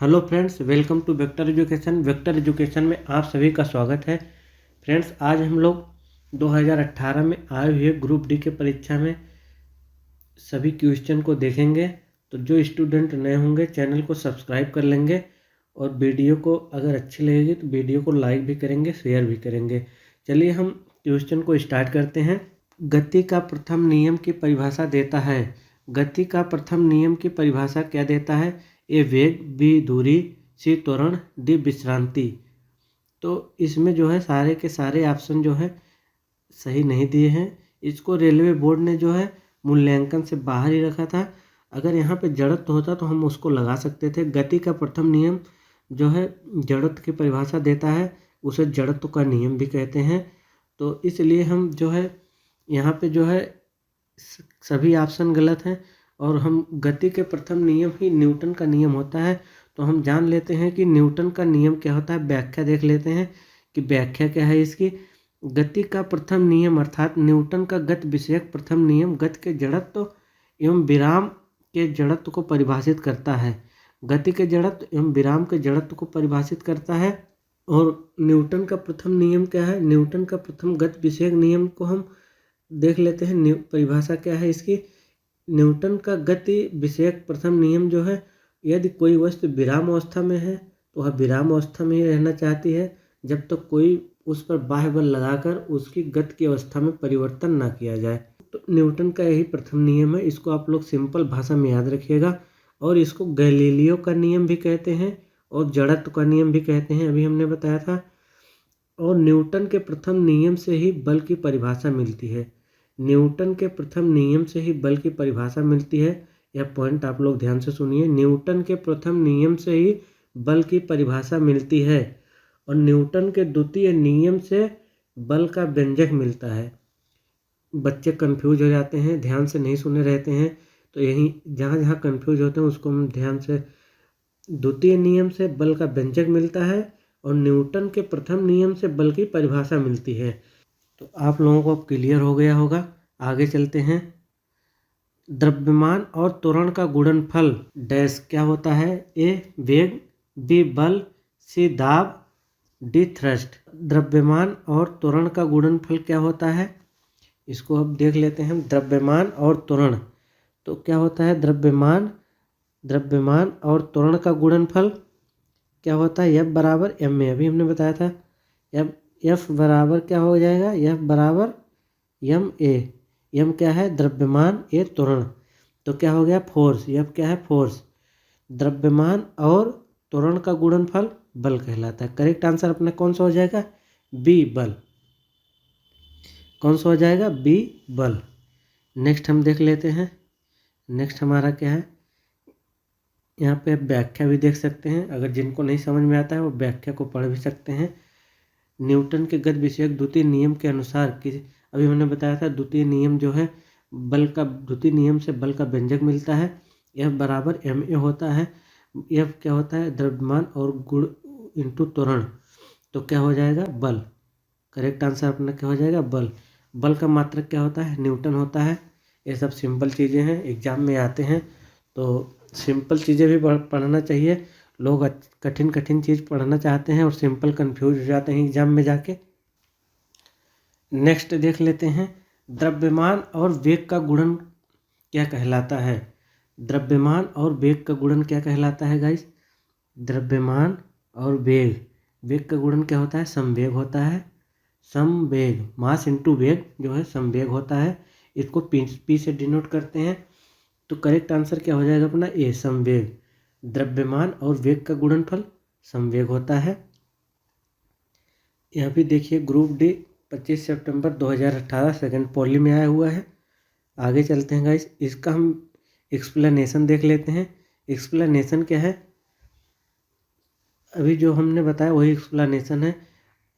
Hello friends, welcome to vector education. Vector education में आप सभी का स्वागत है। फ्रेंड्स, आज हम लोग 2018 में आए हुए ग्रुप डी के परीक्षा में सभी क्वेश्चन को देखेंगे। तो जो स्टूडेंट नए होंगे चैनल को सब्सक्राइब कर लेंगे और वीडियो को अगर अच्छी लगेगी तो वीडियो को लाइक भी करेंगे, शेयर भी करेंगे। चलिए हम क्वेश्चन को स्टार्ट करते हैं। गति का प्रथम नियम की परिभाषा देता है। गति का प्रथम नियम की परिभाषा क्या देता है? ए वेग, बी दूरी, सी त्वरण, डी विश्रांति। तो इसमें जो है सारे के सारे ऑप्शन जो है सही नहीं दिए हैं। इसको रेलवे बोर्ड ने जो है मूल्यांकन से बाहर ही रखा था। अगर यहाँ पे जड़त्व होता तो हम उसको लगा सकते थे। गति का प्रथम नियम जो है जड़त्व की परिभाषा देता है, उसे जड़त्व का नियम भी कहते हैं। तो इसलिए हम जो है यहाँ पे जो है सभी ऑप्शन गलत हैं और हम गति के प्रथम नियम ही न्यूटन का नियम होता है। तो हम जान लेते हैं कि न्यूटन का नियम क्या होता है। व्याख्या देख लेते हैं कि व्याख्या क्या है इसकी। गति का प्रथम नियम अर्थात न्यूटन का गति विषयक प्रथम नियम गति के जड़त्व एवं विराम के जड़त्व को परिभाषित करता है। गति के जड़त्व एवं विराम के जड़त्व को परिभाषित करता है। और न्यूटन का प्रथम नियम क्या है? न्यूटन का प्रथम गति विषयक नियम को हम देख लेते हैं। परिभाषा क्या है इसकी? न्यूटन का गति विषयक प्रथम नियम जो है, यदि कोई वस्तु विराम अवस्था में है तो वह विराम अवस्था में ही रहना चाहती है जब तक तो कोई उस पर बाह्य बल लगाकर उसकी गति की अवस्था में परिवर्तन ना किया जाए। तो न्यूटन का यही प्रथम नियम है। इसको आप लोग सिंपल भाषा में याद रखिएगा। और इसको गैलीलियो का नियम भी कहते हैं और जड़त्व का नियम भी कहते हैं, अभी हमने बताया था। और न्यूटन के प्रथम नियम से ही बल की परिभाषा मिलती है। न्यूटन के प्रथम नियम से ही बल की परिभाषा मिलती है। यह पॉइंट आप लोग ध्यान से सुनिए। न्यूटन के प्रथम नियम से ही बल की परिभाषा मिलती है और न्यूटन के द्वितीय नियम से बल का व्यंजक मिलता है। बच्चे कंफ्यूज हो जाते हैं, ध्यान से नहीं सुने रहते हैं। तो यही जहाँ जहाँ कंफ्यूज होते हैं उसको हम ध्यान से, द्वितीय नियम से बल का व्यंजक मिलता है और न्यूटन के प्रथम नियम से बल की परिभाषा मिलती है। तो आप लोगों को अब क्लियर हो गया होगा। आगे चलते हैं। द्रव्यमान और त्वरण का गुणनफल डैश क्या होता है? ए वेग, बी बल, सी दाब, डी थ्रस्ट। द्रव्यमान और त्वरण का गुणनफल क्या होता है इसको अब देख लेते हैं। द्रव्यमान और त्वरण तो क्या होता है? द्रव्यमान और त्वरण का गुणनफल क्या होता है? एफ बराबर एम ए, अभी हमने बताया था। एफ बराबर क्या हो जाएगा? एफ बराबर एम ए। एम क्या है? द्रव्यमान, ए त्वरण। तो क्या हो गया? फोर्स। एफ क्या है? फोर्स। द्रव्यमान और त्वरण का गुणनफल बल कहलाता है। करेक्ट आंसर अपना कौन सा हो जाएगा? बी बल। कौन सा हो जाएगा? बी बल। नेक्स्ट हम देख लेते हैं। नेक्स्ट हमारा क्या है? यहाँ पे व्याख्या भी देख सकते हैं। अगर जिनको नहीं समझ में आता है वो व्याख्या को पढ़ भी सकते हैं। न्यूटन के गति विषयक द्वितीय नियम के अनुसार कि अभी हमने बताया था द्वितीय नियम जो है बल का, द्वितीय नियम से बल का व्यंजक मिलता है। एफ बराबर एम ए होता है। एफ क्या होता है? द्रव्यमान और गुण इंटू त्वरण। तो क्या हो जाएगा? बल। करेक्ट आंसर अपना क्या हो जाएगा? बल। बल का मात्रक क्या होता है? न्यूटन होता है। ये सब सिंपल चीज़ें हैं, एग्जाम में आते हैं तो सिंपल चीज़ें भी पढ़ना चाहिए। लोग कठिन कठिन चीज़ पढ़ना चाहते हैं और सिंपल कंफ्यूज हो जाते हैं एग्जाम में जाके। नेक्स्ट देख लेते हैं। द्रव्यमान और वेग का गुणन क्या कहलाता है? द्रव्यमान और वेग का गुणन क्या कहलाता है गाइस? द्रव्यमान और वेग, वेग का गुणन क्या होता है? समवेग होता है। समवेग, मास इंटू वेग जो है समवेग होता है। इसको पी से डिनोट करते हैं। तो करेक्ट आंसर क्या हो जाएगा अपना? ए समवेग। द्रव्यमान और वेग का गुणनफल समवेग होता है। यहाँ भी देखिए ग्रुप डी 25 सितंबर 2018 सेकंड पॉली में आया हुआ है। आगे चलते हैं गाइस। इसका हम एक्सप्लेनेशन देख लेते हैं। एक्सप्लेनेशन क्या है? अभी जो हमने बताया वही एक्सप्लेनेशन है।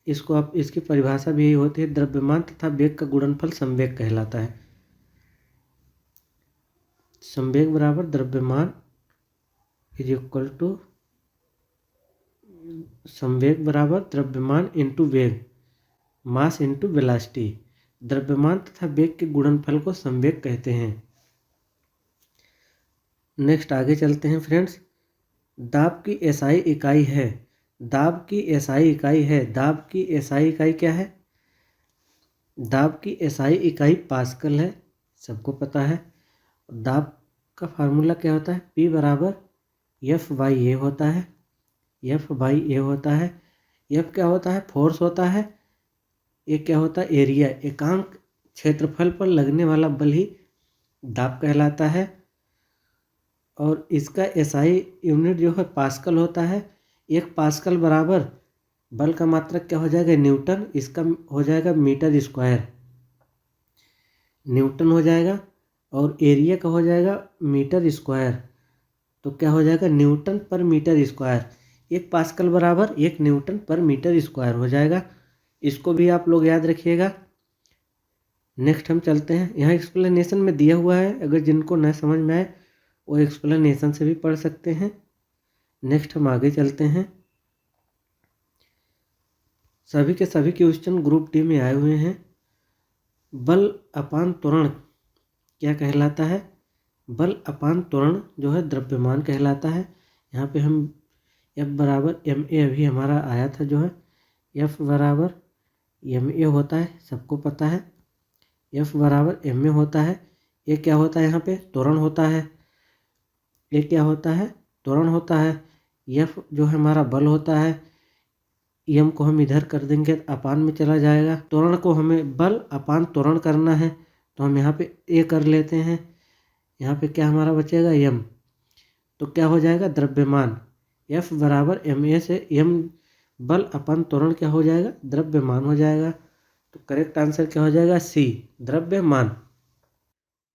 इसको आप, इसकी परिभाषा भी यही होती है। द्रव्यमान तथा वेग का गुणनफल समवेग कहलाता है। समवेग बराबर द्रव्यमान इज इक्वल टू, समवेग बराबर द्रव्यमान इंटू वेग, मास इंटू वेलोसिटी। द्रव्यमान तथा वेग के गुणनफल को समवेग कहते हैं। नेक्स्ट आगे चलते हैं फ्रेंड्स। दाब की एसआई इकाई है, दाब की एसआई इकाई है, दाब की एसआई इकाई क्या है? दाब की एसआई इकाई पास्कल है, सबको पता है। दाब का फार्मूला क्या होता है? P बराबर एफ बाई ए होता है, एफ बाई ए होता है। एफ क्या होता है? फोर्स होता है। ये क्या होता है? एरिया, एकांक क्षेत्रफल पर लगने वाला बल ही दाब कहलाता है। और इसका एसआई यूनिट जो है पास्कल होता है। एक पास्कल बराबर बल का मात्रक क्या हो जाएगा? न्यूटन। इसका हो जाएगा मीटर स्क्वायर, न्यूटन हो जाएगा। और एरिया का हो जाएगा मीटर स्क्वायर, तो क्या हो जाएगा? न्यूटन पर मीटर स्क्वायर। एक पास्कल बराबर एक न्यूटन पर मीटर स्क्वायर हो जाएगा। इसको भी आप लोग याद रखिएगा। नेक्स्ट हम चलते हैं, यहाँ एक्सप्लेनेशन में दिया हुआ है, अगर जिनको न समझ में आए वो एक्सप्लेनेशन से भी पढ़ सकते हैं। नेक्स्ट हम आगे चलते हैं। सभी के सभी क्वेश्चन ग्रुप डी में आए हुए हैं। बल अपान त्वरण क्या कहलाता है? बल अपान त्वरण जो है द्रव्यमान कहलाता है। यहाँ पे हम F बराबर एम ए अभी हमारा आया था, जो है F बराबर एम ए होता है, सबको पता है। F बराबर एम ए होता है। ये क्या होता है? यहाँ पे त्वरण होता है। ये क्या होता है? त्वरण होता है। F जो है हमारा बल होता है। एम को हम इधर कर देंगे तो अपान में चला जाएगा। त्वरण को हमें बल अपान त्वरण करना है, तो हम यहाँ पे ए कर लेते हैं। यहाँ पे क्या हमारा बचेगा? एम। तो क्या हो जाएगा? द्रव्यमान। F बराबर एम ए से एम बल अपन त्वरण क्या हो जाएगा? द्रव्यमान हो जाएगा। तो करेक्ट आंसर क्या हो जाएगा? सी, द्रव्यमान।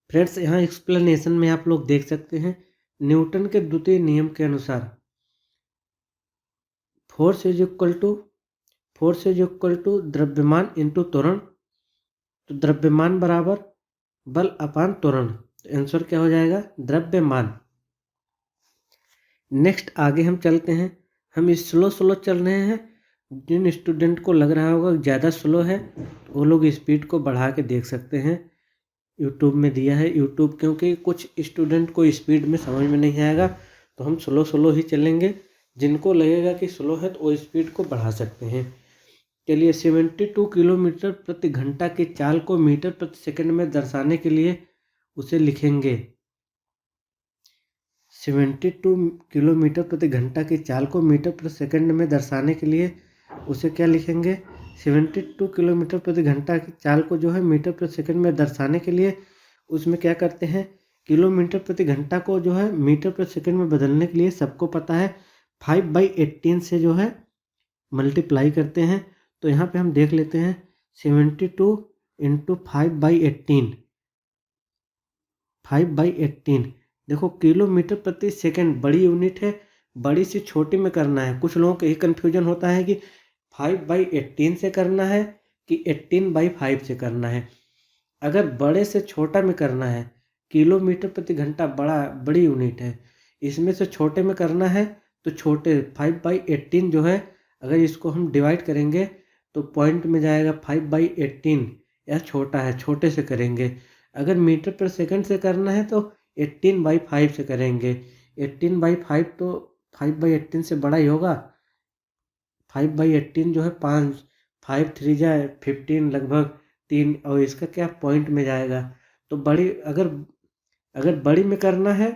फ्रेंड्स, यहाँ एक्सप्लेनेशन में आप लोग देख सकते हैं, न्यूटन के द्वितीय नियम के अनुसार फोर्स इज इक्वल टू द्रव्यमान इंटू त्वरण। तो द्रव्यमान बराबर बल अपान त्वरण, तो आंसर क्या हो जाएगा? द्रव्यमान। नेक्स्ट आगे हम चलते हैं। हम स्लो चल रहे हैं। जिन स्टूडेंट को लग रहा होगा ज़्यादा स्लो है, वो लोग स्पीड को बढ़ा के देख सकते हैं। यूट्यूब में दिया है, यूट्यूब, क्योंकि कुछ स्टूडेंट को स्पीड में समझ में नहीं आएगा, तो हम स्लो ही चलेंगे। जिनको लगेगा कि स्लो है तो वो स्पीड को बढ़ा सकते हैं। चलिए, 72 किलोमीटर प्रति घंटा की चाल को मीटर प्रति सेकंड में दर्शाने के लिए उसे लिखेंगे। 72 किलोमीटर प्रति घंटा की चाल को मीटर प्रति सेकंड में दर्शाने के लिए उसे क्या लिखेंगे? 72 किलोमीटर प्रति घंटा की चाल को जो है मीटर प्रति सेकंड में दर्शाने के लिए उसमें क्या करते हैं? किलोमीटर प्रति घंटा को जो है मीटर प्रति सेकंड में बदलने के लिए सबको पता है 5/18 से जो है मल्टीप्लाई करते हैं। तो यहाँ पे हम देख लेते हैं 72 इंटू 5/18, 5/18। देखो, किलोमीटर प्रति सेकंड बड़ी यूनिट है, बड़ी से छोटी में करना है। कुछ लोगों को ये कन्फ्यूजन होता है कि 5/18 से करना है कि 18/5 से करना है। अगर बड़े से छोटा में करना है, किलोमीटर प्रति घंटा बड़ी यूनिट है, इसमें से छोटे में करना है तो छोटे 5/18 जो है, अगर इसको हम डिवाइड करेंगे तो पॉइंट में जाएगा 5/18, यह छोटा है, छोटे से करेंगे। अगर मीटर पर सेकंड से करना है तो 18/5 से करेंगे। 18/5 तो 5/18 से बड़ा ही होगा। 5/18 जो है 5, 5 3 जाए 15, लगभग 3, और इसका क्या पॉइंट में जाएगा। तो बड़ी, अगर बड़ी में करना है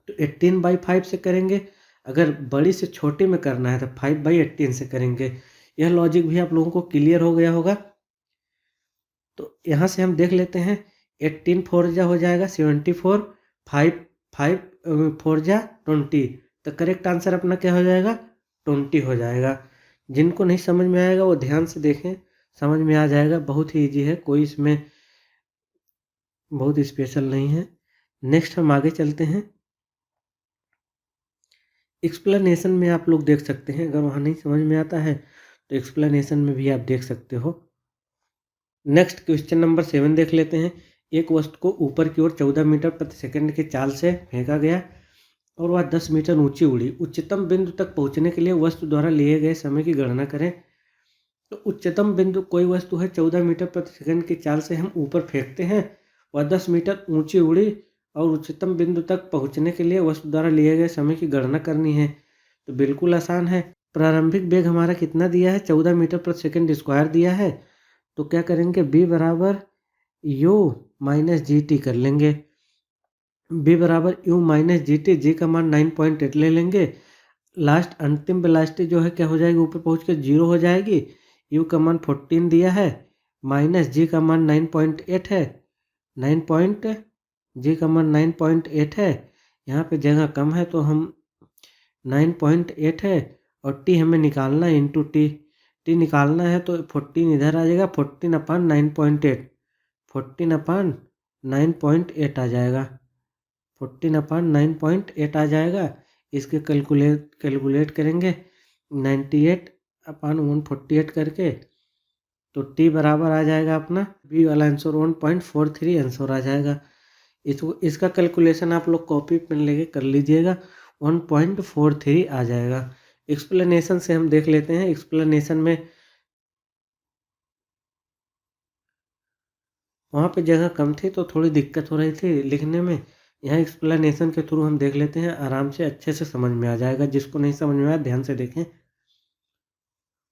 तो 18/5 से करेंगे, अगर बड़ी से छोटी में करना है तो 5/18 से करेंगे। यह लॉजिक भी आप लोगों को क्लियर हो गया होगा। तो यहाँ से हम देख लेते हैं, 18 4 जा हो जाएगा 74, 5 5 4 जा 20, तो करेक्ट आंसर अपना क्या हो जाएगा? 20 हो जाएगा। जिनको नहीं समझ में आएगा वो ध्यान से देखें, समझ में आ जाएगा। बहुत ही ईजी है, कोई इसमें बहुत स्पेशल नहीं है। नेक्स्ट हम आगे चलते हैं। एक्सप्लेनेशन में आप लोग देख सकते हैं, अगर वहाँ नहीं समझ में आता है तो एक्सप्लेनेशन में भी आप देख सकते हो। नेक्स्ट क्वेश्चन नंबर 7 देख लेते हैं। एक वस्तु को ऊपर की ओर 14 मीटर प्रति सेकंड की चाल से फेंका गया और वह 10 मीटर ऊंची उड़ी। उच्चतम बिंदु तक पहुंचने के लिए वस्तु द्वारा लिए गए समय की गणना करें। तो उच्चतम बिंदु कोई वस्तु है, 14 मीटर प्रति सेकंड की चाल से हम ऊपर फेंकते हैं, वह 10 मीटर ऊंची उड़ी और उच्चतम बिंदु तक पहुंचने के लिए वस्तु द्वारा लिए गए समय की गणना करनी है। तो बिल्कुल आसान है। प्रारंभिक वेग हमारा कितना दिया है, 14 मीटर प्रति सेकंड स्क्वायर दिया है। तो क्या करेंगे, b बराबर u माइनस जी टी कर लेंगे। b बराबर u माइनस जी टी, जी का मान 9.8 ले लेंगे। लास्ट अंतिम वेलोसिटी जो है क्या हो जाएगी, ऊपर पहुंच के 0 हो जाएगी। u का मान 14 दिया है, माइनस जी का मान 9.8 है। जी का मान 9.8 है। यहाँ पे जगह कम है तो हम 9.8 है और t हमें निकालना है, इंटू टी निकालना है तो 14 इधर आ जाएगा, 14 अपान 9.8, 14 अपान 9.8 आ जाएगा, 14 अपान 9.8 आ जाएगा। इसके कैलकुलेट करेंगे 98 अपान 148 करके, तो टी बराबर आ जाएगा अपना बी वाला आंसर 1.43 आंसर आ जाएगा। इसका कैलकुलेशन आप लोग कॉपी पेन लेके कर लीजिएगा, 1.43 आ जाएगा। एक्सप्लेनेशन से हम देख लेते हैं। एक्सप्लेनेशन में वहाँ पे जगह कम थी तो थोड़ी दिक्कत हो रही थी लिखने में। यहाँ एक्सप्लेनेशन के थ्रू हम देख लेते हैं, आराम से अच्छे से समझ में आ जाएगा। जिसको नहीं समझ में आया ध्यान से देखें।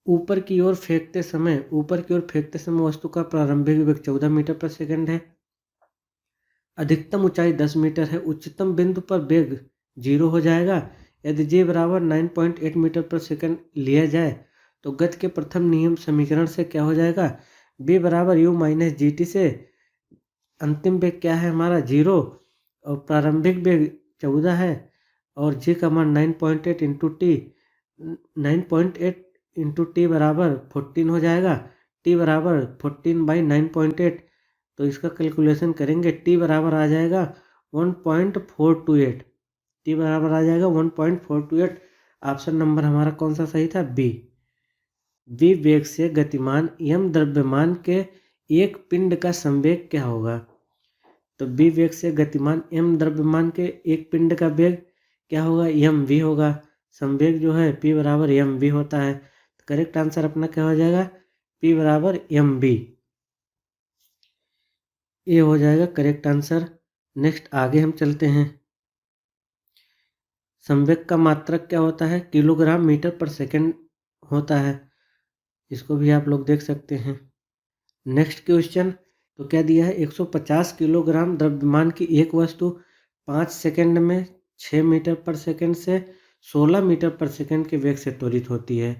ऊपर की ओर फेंकते समय वस्तु का प्रारंभिक वेग 14 मीटर प्रति सेकंड है। अधिकतम ऊंचाई 10 मीटर है। उच्चतम बिंदु पर वेग 0 हो जाएगा। यदि g बराबर 9.8 मीटर प्रति सेकंड लिया जाए तो गति के प्रथम नियम समीकरण से क्या हो जाएगा, b बराबर u माइनस जी टी से अंतिम वेग क्या है हमारा 0 और प्रारंभिक वेग 14 है और g का मान 9.8 इंटू टी, 9.8 इंटू टी बराबर 14 हो जाएगा। t बराबर 14/9.8, तो इसका कैलकुलेशन करेंगे। t बराबर आ जाएगा 1.428, t बराबर आ जाएगा 1.428। ऑप्शन नंबर हमारा कौन सा सही था, बी। वेग से गतिमान यम द्रव्यमान के एक पिंड का संवेग क्या होगा। तो बी वेग से गतिमान एम द्रव्यमान के एक पिंड का वेग क्या होगा, एम वी होगा। संवेग जो है पी बराबर एम वी होता है। तो करेक्ट आंसर अपना क्या हो जाएगा, पी बराबर एम वी, ये हो जाएगा करेक्ट आंसर। नेक्स्ट आगे हम चलते हैं। संवेग का मात्रक क्या होता है, किलोग्राम मीटर पर सेकंड होता है। इसको भी आप लोग देख सकते हैं। नेक्स्ट क्वेश्चन तो क्या दिया है, 150 किलोग्राम द्रव्यमान की एक वस्तु 5 सेकंड में 6 मीटर पर सेकंड से 16 मीटर पर सेकंड के वेग से त्वरित होती है।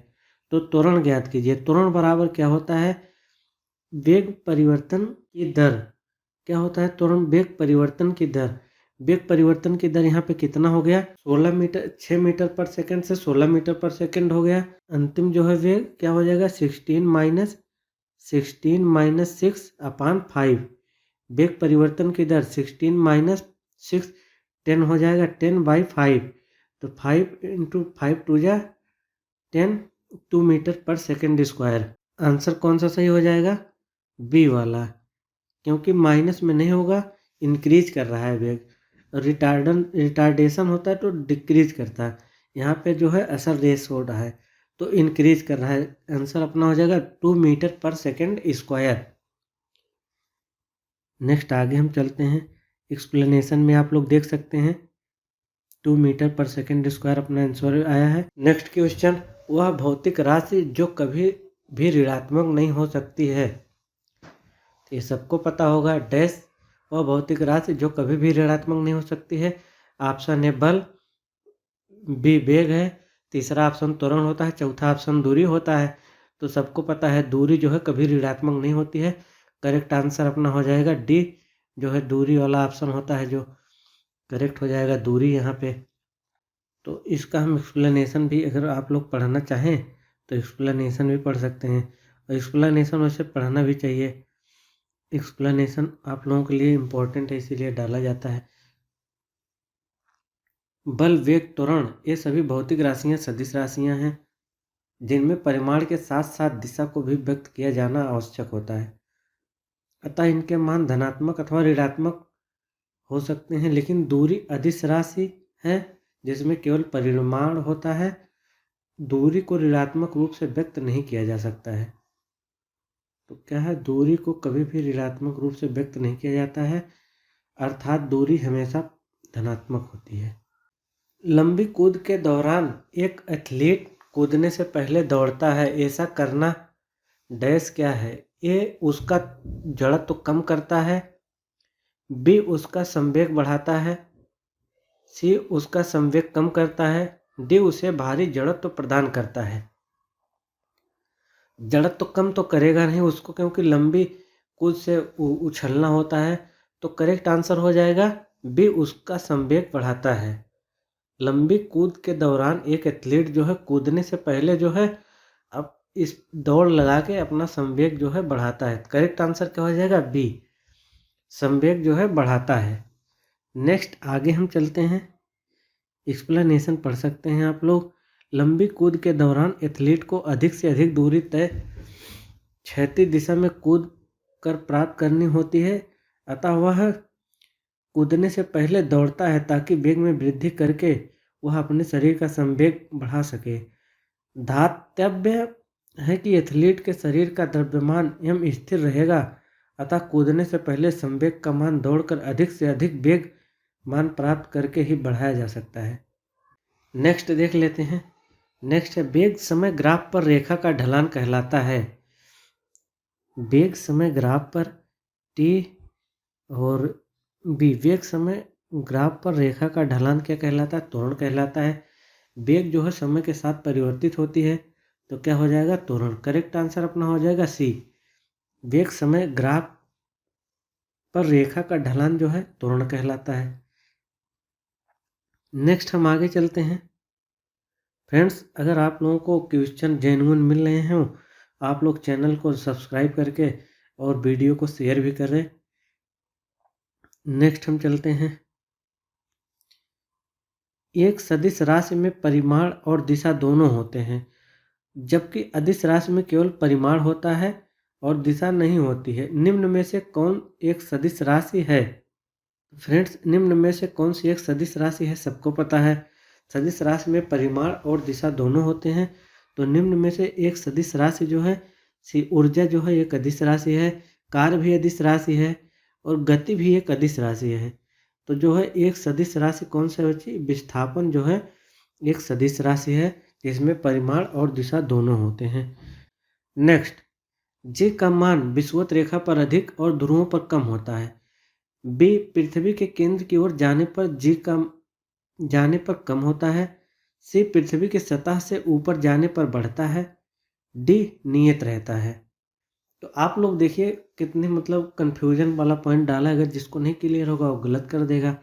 तो त्वरण ज्ञात कीजिए। त्वरण बराबर क्या होता है, वेग परिवर्तन की दर। क्या होता है त्वरण, वेग परिवर्तन की दर। वेग परिवर्तन की दर यहाँ पे कितना हो गया, 6 मीटर पर सेकंड से 16 मीटर पर सेकंड हो गया। अंतिम जो है वेग क्या हो जाएगा, 16 माइनस 6 अपान 5। वेग परिवर्तन की दर 16 माइनस 6 10 हो जाएगा, 10/5। तो 5 इंटू 5 टू जा 10, 2 मीटर पर सेकंड स्क्वायर। आंसर कौन सा सही हो जाएगा, बी वाला, क्योंकि माइनस में नहीं होगा, इंक्रीज कर रहा है वेग। रिटार्डेशन होता है तो डिक्रीज करता है, यहाँ पे जो है असर रेस हो रहा है तो इंक्रीज कर रहा है। आंसर अपना हो जाएगा 2 मीटर पर सेकंड स्क्वायर। नेक्स्ट आगे हम चलते हैं। एक्सप्लेनेशन में आप लोग देख सकते हैं 2 मीटर पर सेकंड स्क्वायर अपना आंसर आया है। नेक्स्ट क्वेश्चन, वह भौतिक राशि जो कभी भी ऋणात्मक नहीं हो सकती है। ये सबको पता होगा, डैश वह भौतिक राशि जो कभी भी ऋणात्मक नहीं हो सकती है। ऑप्शन ए बल, बी वेग है, तीसरा ऑप्शन त्वरण होता है, चौथा ऑप्शन दूरी होता है। तो सबको पता है दूरी जो है कभी ऋणात्मक नहीं होती है। करेक्ट आंसर अपना हो जाएगा डी, जो है दूरी वाला ऑप्शन होता है जो करेक्ट हो जाएगा, दूरी यहाँ पे। तो इसका हम एक्सप्लेनेशन भी अगर आप लोग पढ़ना चाहें तो एक्सप्लेनेशन भी पढ़ सकते हैं, और एक्सप्लेनेशन वैसे पढ़ना भी चाहिए। एक्सप्लेनेशन आप लोगों के लिए इम्पोर्टेंट है, इसीलिए डाला जाता है। बल, वेग, त्वरण ये सभी भौतिक राशियां सदिश राशियां हैं जिनमें परिमाण के साथ साथ दिशा को भी व्यक्त किया जाना आवश्यक होता है। अतः इनके मान धनात्मक अथवा ऋणात्मक हो सकते हैं, लेकिन दूरी अदिश राशि है जिसमें केवल परिमाण होता है। दूरी को ऋणात्मक रूप से व्यक्त नहीं किया जा सकता है। तो क्या है, दूरी को कभी भी ऋणात्मक रूप से व्यक्त नहीं किया जाता है। अर्थात दूरी हमेशा धनात्मक होती है। लंबी कूद के दौरान एक एथलीट कूदने से पहले दौड़ता है। ऐसा करना डैश क्या है? ए उसका जड़त्व कम करता है, बी उसका संवेग बढ़ाता है, सी उसका संवेग कम करता है, डी उसे भारी जड़त्व प्रदान करता है। जड़त्व कम तो करेगा नहीं उसको, क्योंकि लंबी कूद से उछलना होता है। तो करेक्ट आंसर हो जाएगा बी, उसका संवेग बढ़ाता है। लंबी कूद के दौरान एक एथलीट जो है कूदने से पहले जो है अब इस दौड़ लगा के अपना संवेग जो है बढ़ाता है। करेक्ट आंसर क्या हो जाएगा? बी, संवेग जो है बढ़ाता है। नेक्स्ट आगे हम चलते हैं, एक्सप्लेनेशन पढ़ सकते हैं आप लोग। लंबी कूद के दौरान एथलीट को अधिक से अधिक दूरी तय क्षैतिज दिशा में कूद कर प्राप्त करनी होती है, अतः वह कूदने से पहले दौड़ता है ताकि वेग में वृद्धि करके वह अपने शरीर का संवेग बढ़ा सके। धातव्य है कि एथलीट के शरीर का द्रव्यमान एवं स्थिर रहेगा, अतः कूदने से पहले संवेग का मान दौड़कर अधिक से अधिक वेग मान प्राप्त करके ही बढ़ाया जा सकता है। नेक्स्ट देख लेते हैं। नेक्स्ट है वेग समय ग्राफ पर रेखा का ढलान कहलाता है। वेग समय ग्राफ पर टी और बी, वेग समय ग्राफ पर रेखा का ढलान क्या कहलाता है? त्वरण कहलाता है। वेग जो है समय के साथ परिवर्तित होती है, तो क्या हो जाएगा? त्वरण। करेक्ट आंसर अपना हो जाएगा सी, वेग समय ग्राफ पर रेखा का ढलान जो है त्वरण कहलाता है। नेक्स्ट हम आगे चलते हैं। फ्रेंड्स, अगर आप लोगों को क्वेश्चन जेन्युइन मिल रहे हों, आप लोग चैनल को सब्सक्राइब करके और वीडियो को शेयर भी करें। नेक्स्ट हम चलते हैं। एक सदिश राशि में परिमाण और दिशा दोनों होते हैं, जबकि अदिश राशि में केवल परिमाण होता है और दिशा नहीं होती है। निम्न में से कौन एक सदिश राशि है? फ्रेंड्स, निम्न में से कौन सी एक सदिश राशि है? सबको पता है सदिश राशि में परिमाण और दिशा दोनों होते हैं। तो निम्न में से एक सदिश राशि जो है ऊर्जा जो है एक अदिश राशि है, कार्य भी अदिश राशि है और गति भी एक अदिश राशि है। तो जो है एक सदिश राशि कौन सा बची? विस्थापन जो है एक सदिश राशि है जिसमें परिमाण और दिशा दोनों होते हैं। नेक्स्ट, जी का मान विषुवत रेखा पर अधिक और ध्रुवों पर कम होता है। बी, पृथ्वी के केंद्र की ओर जाने पर कम होता है। सी, पृथ्वी की सतह से ऊपर जाने पर बढ़ता है। डी, नियत रहता है। तो आप लोग देखिए कितने मतलब कंफ्यूजन वाला पॉइंट डाला, अगर जिसको नहीं क्लियर होगा वो गलत कर देगा।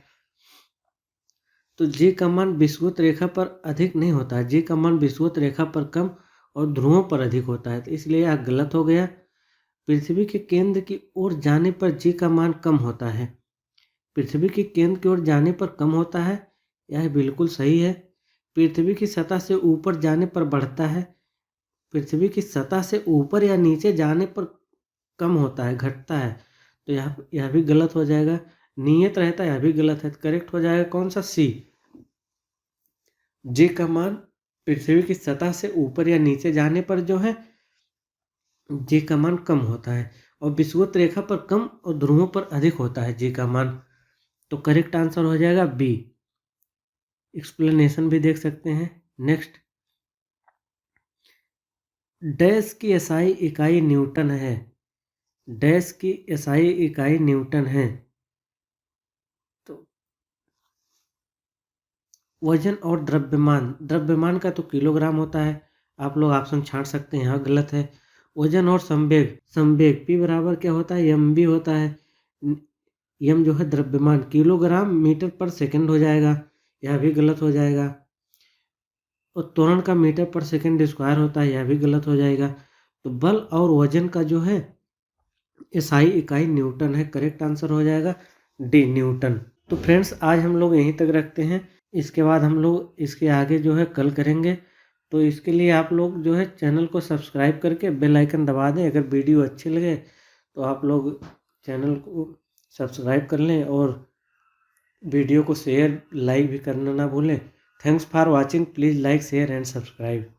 तो जी का मान विषुवत रेखा पर अधिक नहीं होता है, जी का मान विषुवत रेखा पर कम और ध्रुवों पर अधिक होता है, तो इसलिए यह गलत हो गया। पृथ्वी के केंद्र की ओर जाने पर जी का मान कम होता है, पृथ्वी के केंद्र की ओर जाने पर कम होता है, यह बिल्कुल सही है। पृथ्वी की सतह से ऊपर जाने पर बढ़ता है, पृथ्वी की सतह से ऊपर या नीचे जाने पर कम होता है, घटता है, तो यह भी गलत हो जाएगा। नियत रहता है, यह भी गलत है। करेक्ट हो जाएगा कौन सा? सी, जी का मान पृथ्वी की सतह से ऊपर या नीचे जाने पर जो है जी का मान कम होता है और विषुवत रेखा पर कम और ध्रुवों पर अधिक होता है जी का मान। तो करेक्ट आंसर हो जाएगा बी। एक्सप्लेनेशन भी देख सकते हैं। नेक्स्ट, डैश की एसआई इकाई न्यूटन है। डैश की एसआई इकाई न्यूटन है। तो वजन और द्रव्यमान, द्रव्यमान का तो किलोग्राम होता है, आप लोग ऑप्शन छांट सकते हैं, यहाँ गलत है। वजन और संवेग, संवेग पी बराबर क्या होता है? एम बी होता है। एम जो है द्रव्यमान, किलोग्राम मीटर पर सेकंड हो जाएगा, यह भी गलत हो जाएगा। और त्वरण का मीटर पर सेकंड स्क्वायर होता है, यह भी गलत हो जाएगा। तो बल और वजन का जो है एसआई इकाई न्यूटन है। करेक्ट आंसर हो जाएगा डी, न्यूटन। तो फ्रेंड्स, आज हम लोग यहीं तक रखते हैं, इसके बाद हम लोग इसके आगे जो है कल करेंगे। तो इसके लिए आप लोग जो है चैनल को सब्सक्राइब करके बेल आइकन दबा दें। अगर वीडियो अच्छी लगे तो आप लोग चैनल को सब्सक्राइब कर लें और वीडियो को शेयर लाइक भी करना ना भूलें। Thanks for watching, please like share and subscribe.